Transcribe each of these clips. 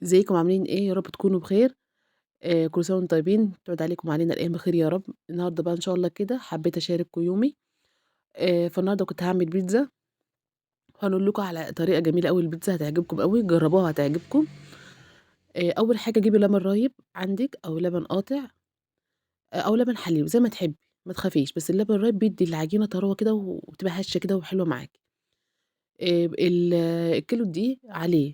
ازيكم عاملين إيه؟ يا رب تكونوا بخير. كل سنة وأنتم طيبين، تعود عليكم وعلينا الأيام بخير يا رب. النهارده بقى إن شاء الله كده حبيت أشارككم يومي. فالنهارده كنت هاعمل بيتزا، وهنقول لكم على طريقة جميلة أوي للبيتزا هتعجبكم أوي، جربوها هتعجبكم. أول حاجة جيبي لبن رايب عندِك أو لبن قاطع، أو لبن حليب زي ما تحبي، ما تخافيش، بس اللبن الرايب بيدّي العجينة طراوة كده وبتبقى هشة كده وحلوة معاكِ. الكيلو الدقيق عليه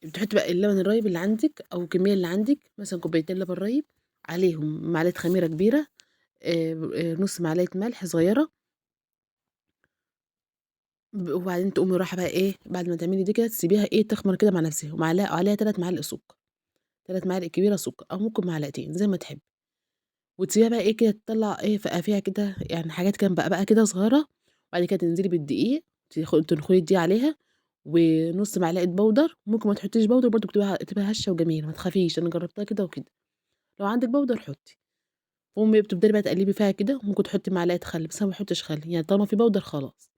بتحطي بقى اللبن الرايب اللي عندِك أو الكمية اللي عندِك، مثلًا كوبايتين لبن رايب، عليهم معلقة خميرة كبيرة، نُص معلقة ملح صغيرة، وبعدين تقومي رايحة بقى إيه، بعد ما تعملي دي كده تسيبيها إيه تخمر كده مع نفسها، وعليها 3 معالق سكر، 3 معالق كبيرة سكر أو ممكن معلقتين زي ما تحبي، وتسيبيها بقى إيه كده تطلّع إيه فيها كده يعني حاجات كام بقى كده صغيرة، وبعد كده تنزلي بالدقيق، تنخلي الدقيق عليها، ونُص معلقة بودر، ممكن ما تحطيش بودر برضه بتبقى هشة وجميلة، ما تخافيش أنا جربتها كده وكده، لو عندِك بودر حطي. بتفضلي بقى تقلبي فيها كده، ممكن تحطي معلقة خل، بس أنا ما باحطش خل، يعني طالما في بودر خلاص،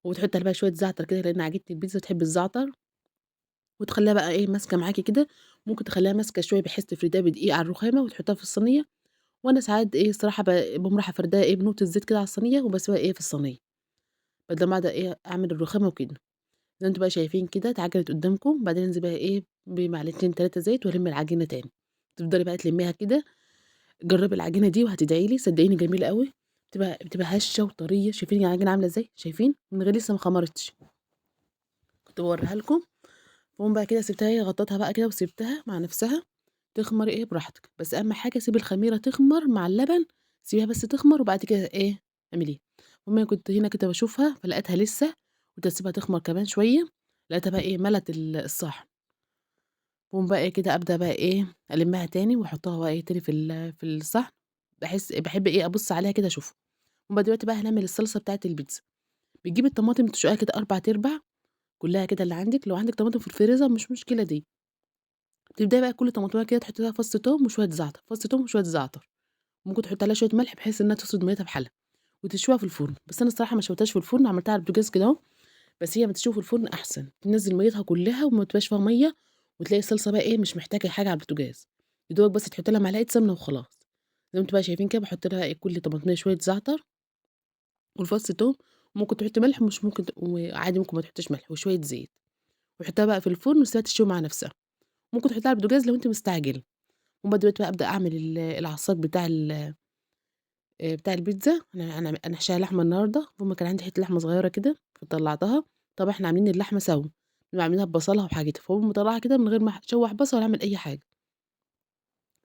وتحطي عليها بقى شوية زعتر كده لأن عجينة البيتزا بتحب الزعتر، وتخلّيها بقى إيه ماسكة معاكِ كده، ممكن تخلّيها ماسكة شوية بحيث تفرديها بدقيق على الرخامة وتحطيها في الصينية، وأنا ساعات إيه الصراحة باقوم رايحة فرداها إيه بنقطة زيت كده على الصينية وباسيبها إيه في الصينية، بدل ما أقعد إيه أعمل الرخامة وكده، زي ما أنتم بقى شايفين كده اتعجنت قدامكم، بعدين انزل بقى إيه بمعلقتين 3 زيت وألم العجينة تاني، تفضلي بقى تلميها كده. جرّبي العجينة دي وهتدعي لي، صدقيني جميلة أوي، بتبقى هشة وطرية، شايفين العجينة عاملة إزاي، شايفين؟ من غير لسه ما خمرتش، كنت باوريها لكم، باقوم بقى كده سِبتها هي غطّيتها بقى كده وسِبتها مع نفسها تخمر إيه براحتك، بس أهم حاجة سيبي الخميرة تخمر مع اللبن، سيبيها بس تخمر وبعد كده إيه اعمليها، المهم أنا كنت هنا كده باشوفها فلقيتها لسه، قُلت أسيبها تخمر كمان شوية، لقيتها بقى إيه ملت الصحن، باقوم بقى إيه كده أبدأ بقى إيه ألمّها تاني وأحطها بقى إيه تاني في الصحن، باحب إيه أبُص عليها كده أشوفها. هُم دلوقتي بقى هنعمل الصلصة بتاعة البيتزا، بتجيبي الطماطم تسلقيها كده 4/4 كلّها كده اللي عندِك، لو عندِك طماطم في الفريزر مش مشكلة دي، تبدئي بقى كل طماطماية كده تحطي لها فص توم وشوية زعتر، فص توم وشوية زعتر، ممكن تحطي عليها شوية ملح بحيث إنها تسلُق مَيّتها بحالها، وتشويها في الفرن، بس أنا الصراحة ما شويتهاش في الفرن عملتها على البوتاجاز كده أهو، بس هي أمّا تستوي في الفرن أحسن، تنزّل مَيّتها كلّها وما تبقاش فيها مَيّة، وتلاقي الصلصة بقى إيه مش محتاجة حاجة على البوتاجاز، يا دوبك بس تحطي لها معلقة سمنة وخلاص، زي ما أنتم بقى شايفين كده باحط لها إيه كل طماطماية شوية زعتر والفص توم، وممكن تحطّي ملح مش ممكن وعادي ممكن ما تحطّيش ملح وشوية زيت، وحطّيها بقى في الفرن وسيبيها تستوي مع نفسها، ممكن تحطّيها على البوتاجاز لو أنتِ مستعجلة، هُم دلوقتي بقى أبدأ أعمل العصاج بتاع البيتزا، أنا هاحشيها لحمة النهارده، فهُم كان عندي حتّة لحمة صغيّرة كده فطلّعتها، طبعًا إحنا عاملين اللحمة سوا، بنبقى عاملينها ببصلها وحاجتها، فاقوم مطلّعاها كده من غير ما أشوّح بصل ولا أعمل أي حاجة،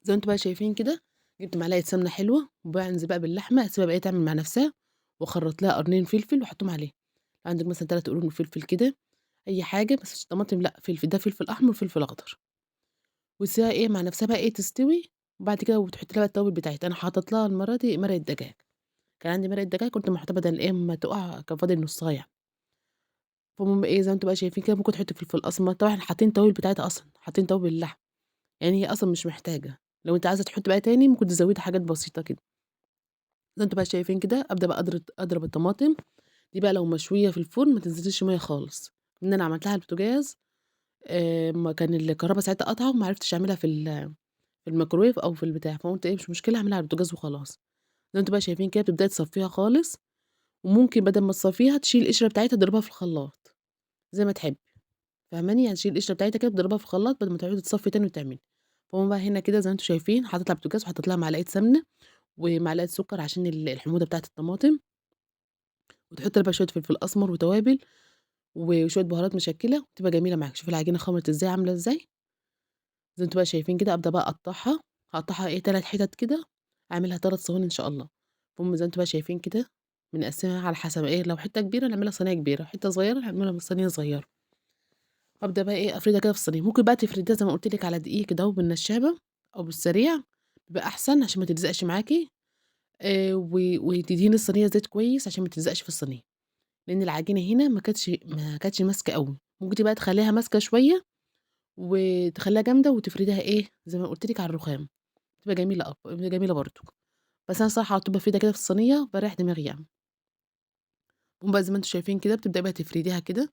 زي ما أنتم بقى شايفين كده، جِبت معلقة سمنة حلوة وبانزل بقى باللحمة أسيبها بقى إيه تعمل مع نفسها، وأخرّط لها قرنين فلفل وأحطّهم عليها، عندِك مثلًا 3 قرون فلفل كده أي حاجة، بس الطماطم لأ، ده فلفل أحمر وفلفل أخضر، وتسيبيها إيه مع نفسها بقى إيه تستوي، وبعد كده وتحطي لها بقى التوابل بتاعتها، أنا حطيت لها المرّة دي مرقة دجاج، كان عندي مرقة دجاج كنت محطوطة بدل إيه أمّا تُقع كان فاضل نُصّها يعني، فالمهم إيه زي ما أنتم بقى شايفين كده ممكن تحطي فلفل أسمر، طبعًا إحنا حاطين التوابل بتاعتها أصلًا، حاطين توابل اللحمة، يعني هي أصلًا مش محتاجة، لو أنتِ عايزة تحطي بقى تاني ممكن تزوّدي حاجات بسيطة كده، زي ما أنتم بقى شايفين كده أبدأ بقى أضرب الطماطم، دي بقى لو مشوية في الفرن ما تنزليش مَيّة خالص، لإن أنا عملتها على البوتاجاز ما كان الكهربا ساعتها قاطعة وما عرفتش أعملها في الميكروويف أو في البتاع، فقُلت إيه مش مشكلة هاعملها على البوتاجاز وخلاص، زي ما أنتم بقى شايفين كده بتبدئي تصفّيها خالص، وممكن بدل ما تصفّيها تشيلي القشرة بتاعتها تضربيها في الخلاط، زي ما تحبي، فاهماني؟ يعني تشيلي القشرة بتاعتها كده تضربيها في الخلاط بدل ما تقعدي تصفّي تاني وتعملي، فاقوم بقى هنا كده زي ما أنتم شايفين حطيتها على البوتاجاز وحطيت لها معلقة سمنة، ومعلقة سكر عشان الحموضة بتاعة الطماطم، وتحطي بقى شوية فلفل أسمر وتوابل، وشوية بهارات مشكّلة، وتبقى جميلة معاكِ، شوفي العجينة خمرت إزاي عاملة إزاي؟ زي ما أنتم بقى شايفين كده أبدأ بقى أقطّعها، هاقطّعها إيه 3 حتت كده، أعملها 3 صواني إن شاء الله، المهم زي ما أنتم بقى شايفين كده بنقسّمها على حسب إيه، لو حتّة كبيرة نعملها صينية كبيرة، حتّة صغيرة نعملها صينية صغيرة، وأبدأ بقى إيه أفردها كده في الصينية، ممكن بقى تفرديها زي ما قُلت لِك على دقيق كده أهو بالنشابة أو بالسريع، بيبقى أحسن عشان ما تلزقش معاكِ، وتدهني الصينية زيت كويس عشان ما تلزقش في الصينية، لإن العجينة هنا ما كانتش ماسكة أوي، ممكن بقى تخلّيها ماسكة شوية، وتخلّيها جامدة وتفرديها إيه، زي ما قُلت لِك على الرخام. بتبقى بتبقى جميلة برضه، بس أنا الصراحة على طول بافردها كده في الصينية باريّح دماغي يعني، قوم بقى زي ما أنتم شايفين كده بتبدئي بقى تفرديها كده،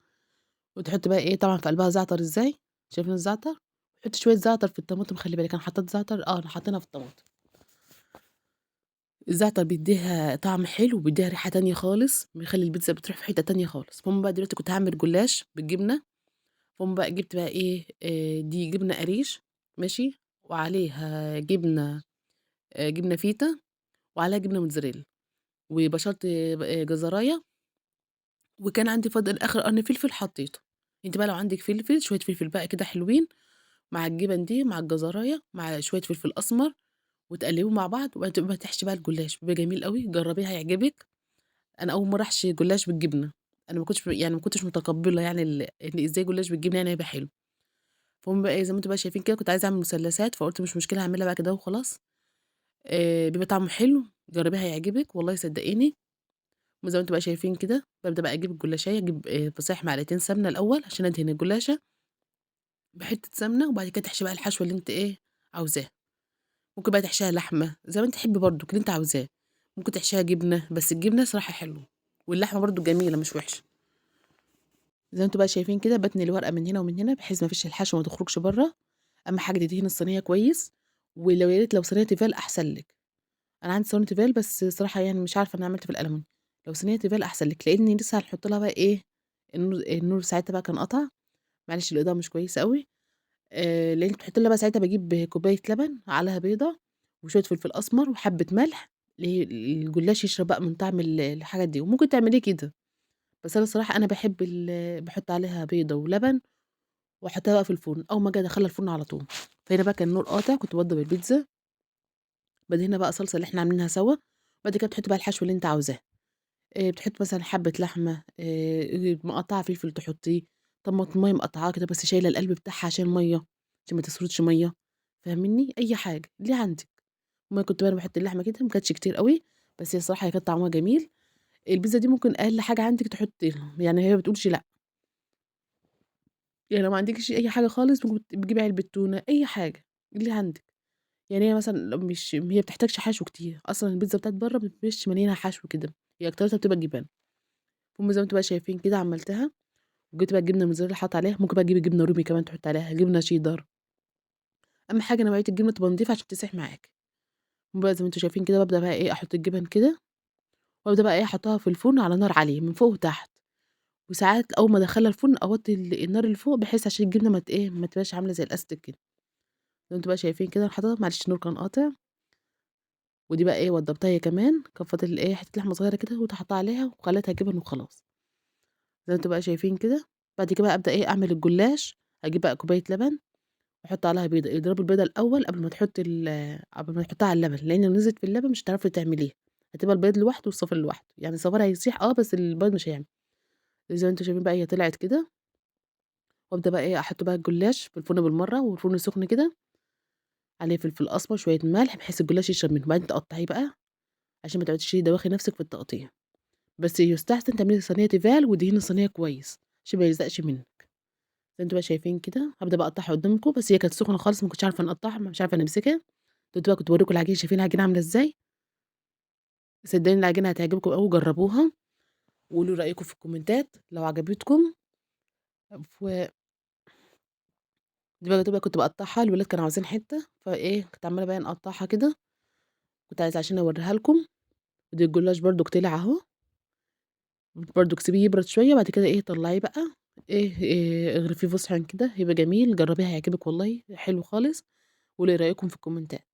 وتحطّي بقى إيه طبعًا في قلبها زعتر إزاي، شايفين الزعتر؟ حطي شوية زعتر في الطماطم خلّي بالِك، أنا حطيت زعتر أنا حاطينها في الطماطم. الزعتر بيدّيها طعم حلو، وبيدّيها ريحة تانية خالص، بيخلّي البيتزا بتروح في حتّة تانية خالص. فالمهم بقى دلوقتي كنت هاعمل جلاش بالجبنة، فالمهم بقى جِبت بقى إيه، دي جبنة قريش ماشي، وعليها جبنة فيتا، وعليها جبنة موتزاريلا، وبشرت جزراية، وكان عندي فاضل آخر قرن فلفل حطيته. أنتِ بقى لو عندِك فلفل، شوية فلفل بقى كده حلوين مع الجبن دي، مع الجزراية، مع شوية فلفل أسمر، وتقلّبيهم مع بعض، وبعدين تقومي تحشي بقى الجلاش، بيبقى جميل أوي، جرّبيه هيعجبِك. أنا أول مرّة أحشي جلاش بالجبنة، أنا ما كنتش متقبّلة يعني إن إزاي جلاش بالجبنة يعني هيبقى حلو. فالمهم بقى إيه، زي ما أنتم بقى شايفين كده كنت عايزة أعمل مثلثات، فقُلت مش مشكلة هاعملها بقى كده وخلاص. بيبقى طعمه حلو، جرّبيه هيعجبِك والله صدقيني. وزي ما أنتم بقى شايفين كده، بابدأ بقى أجيب الجلاشية، أجيب فصايح معلقتين سمنة الأول عشان أدهن الجلاشة بحتّة سمنة، وبعد كده تحشي بقى الحشوة اللي أنتِ عاوزاها. ممكن بقى تحشيها لحمة، زي ما أنتِ تحبّي برضُك اللي أنتِ عاوزاه. ممكن تحشيها جبنة، بس الجبنة صراحة حلوة، واللحمة برضه جميلة مش وحشة. زي ما أنتم بقى شايفين كده باتني الورقة من هنا ومن هنا، بحيث ما فيش الحشوة ما تخرجش برّه. أهم حاجة تدهني الصينية كويس، ولو يا ريت لو صينية تيفال أحسن لِك. أنا عندي صينية تيفال بس صراحة يعني مش عارفة أنا عملت في الألمونيا. لو صينية تيفال أحسن لِك، لإني لسه هنحط لها بقى النور ساعتها بقى كان قطع، معلش الإضاءة مش كويسة أوي. لإني كنت باحط لها بقى ساعتها باجيب كوباية لبن عليها بيضة، وشوية فلفل أسمر وحبة ملح، الجلاش يشرب بقى من طعم الحاجات دي، وممكن تعمليه كده. بس أنا الصراحة أنا باحب باحط عليها بيضة ولبن، واحطها بقى في الفرن، أول ما آجي أدخّلها الفرن على طول. فهنا بقى كان النور قاطع، كنت باوضّب البيتزا، بادهنها بقى صلصة اللي إحنا عاملينها سوا، وبعد كده بتحطي بقى الحشو اللي أنتِ عاوزاه. بتحطي مثلًا حبة لحمة، مقطّعة فلفل تحطيه، طماطماية مقطّعاها كده بس شايلة القلب بتاعها عشان مَيّة، عشان ما تسردش مَيّة، فاهميني؟ أي حاجة اللي عندِك. المهم كنت بقى أنا باحط اللحمة كده، ما كانتش كتير أوي، بس هي الصراحة هي كانت طعمها جميل. البيتزا دي ممكن أقل حاجة عندِك تحطيها، يعني هي ما بتقولش لأ. يعني لو ما عندكيش أي حاجة خالص ممكن بتجيبي علبة تونة، أي حاجة اللي عندِك. يعني هي مثلًا لو مش هي ما بتحتاجش حشو كتير، أصلًا البيتزا بتاعة برّه ما بتبقاش مليانة حشو كده، هي أكترتها بتبقى جبن. المهم زي ما أنتم بقى شايفين كده عملتها، وجبت بقى الجبنة الموتزاريلا حاطة عليها، ممكن بقى تجيبي جبنة رومي كمان تحطي عليها، جبنة شيدر، أهم حاجة نوعية الجبنة تبقى نضيفة عشان تسيح معاكِ. المهم بقى زي ما أنتم شايفين كده بابدأ بقى أحط الجبن كده، وأبدأ بقى أحطها في الفرن على نار عالية من فوق وتحت. وساعات أول ما أدخّلها الفرن أوطّي النار اللي فوق بحيث عشان الجبنة ما تبقاش عاملة زي الأستك كده. زي ما أنتم بقى شايفين كده أنا حاططها، معلش النور كان قاطع. ودي بقى وضّبتها هي كمان، كان فاضل حتّة لحمة صغيّرة كده كنت حاطّاها عليها وخلّيتها جبن وخلاص. زي ما أنتم بقى شايفين كده، بعد كده بقى أبدأ أعمل الجلاش، أجيب بقى كوباية لبن وأحط عليها بيضة، اضربي البيضة الأول قبل ما تحطّيها على اللبن، لإن لو نزلت في اللبن مش هتعرفي تعمليها، هتبقى البيض لوحده والصفار لوحده، يعني الصفار هيسيح بس البيض مش هيعمل. زي ما أنتم شايفين بقى هي طلعت كده، وأبدأ بقى أحط بقى الجلاش في الفرن بالمرّة والفرن سخن كده، عليه فلفل أسمر، شوية ملح بحيث الجلاش يشرب منه، وبعدين تقطّعيه بقى عشان ما تقعديش تدوّخي نفسِك في التقطيع. بس يُستحسن تعملي صينية تيفال وادهني الصينية كويس عشان ما يلزقش منِّك. زي ما أنتم بقى شايفين كده، هابدأ بقى أقطّعها قدّامكم، بس هي كانت سخنة خالص ما كنتش عارفة نقطّعها، مش عارفة نمسكها. كنت باورّيكم العجينة، شايفين العجينة عاملة إزاي؟ صدّقيني العجينة هتعجبكم أوي، جرّبوها وقولوا رأيكم في الكومنتات لو عجبتكم. و دي بقى كنت باقطّعها، الولاد كانوا عاوزين حتّة، كنت عمّالة بقى نقطّعها كده، كنت عايزة عشان أورّيها لكم. ودي الجلاش برضُك طلع أهو، برضُك سيبيه يبرد شوية، بعد كده طلّعيه بقى، اغرفيه في صحن كده هيبقى جميل، جرّبيه هيعجبِك والله حلو خالص، وقولي رأيكم في الكومنتات.